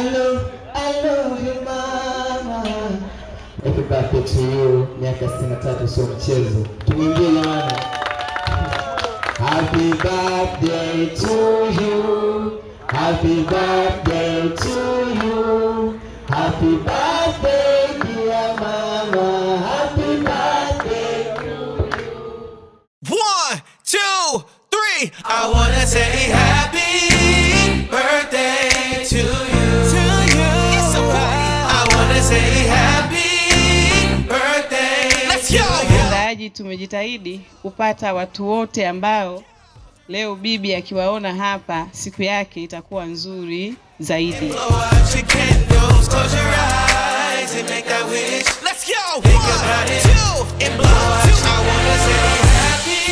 I love you mama. Happy birthday to you. Miaka 63 sio mchezo. Tuingie jamani. Happy birthday to you. Happy birthday to you. Happy birthday dear mama. Happy birthday to you. 1, 2, 3. I wanna say happy birthday to you. It's a party. I wanna say happy birthday. Let's go. Waandaaji tumejitahidi kupata watu wote ambao leo bibi akiwaona hapa siku yake itakuwa nzuri zaidi. Let's go. 1, 2, and blow out. I wanna say happy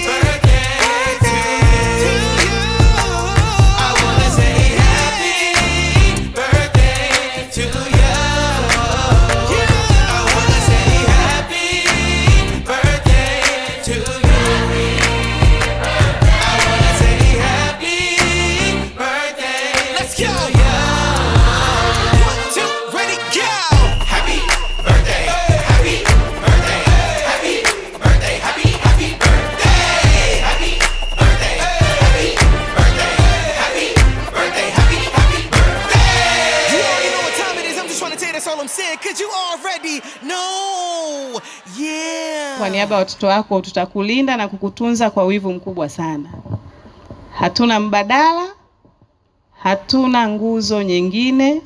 birthday to you. I wanna say happy birthday to you. I wanna say happy birthday to you. I wanna say happy birthday. Let's go. 1, 2, ready, go. Happy birthday, happy birthday, happy birthday, happy birthday, happy birthday, happy birthday, happy birthday, happy birthday. You already know what time it is. I'm just trying to tell you that's all I'm saying, 'cause you already know. Yeah. Kwa niaba ya watoto wako tutakulinda na kukutunza kwa wivu mkubwa sana. Hatuna mbadala, hatuna nguzo nyingine,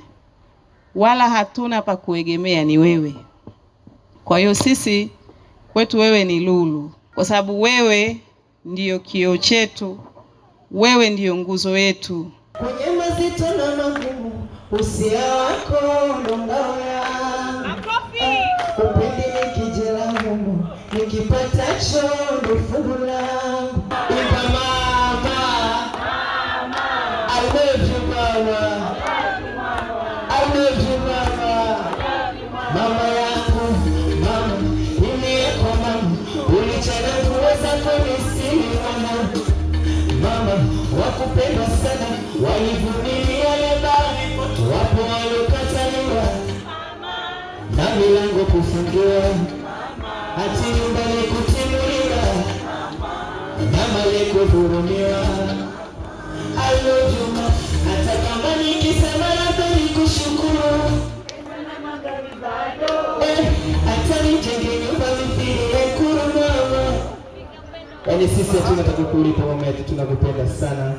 wala hatuna pa kuegemea, ni wewe. Kwa hiyo sisi kwetu wewe ni lulu, kwa sababu wewe ndiyo kioo chetu, wewe ndiyo nguzo yetu. Kwenye mazito na magumu, usia wako ndo ngao yangu. Upendi nikijela humu, nikipatacho ndo fungu langu. Ipa mama, I love you mama, I love you mama. Mama yako, mama, uliyeko mama, ulichana kuweza kunisiri mama. Mama, wakupenda sana, walivumilia lebani, wapo walokataliwa, na milango kufungiwa, hati nyumbani kutimuliwa, na mali kuhurumiwa. I love you mama, hata kama nikisema labda nikushukuru, hata nijenge nyumba mithili ya Ikulu mama. Yaani sisi hatuna cha kukulipa mama yetu, tunakupenda sana.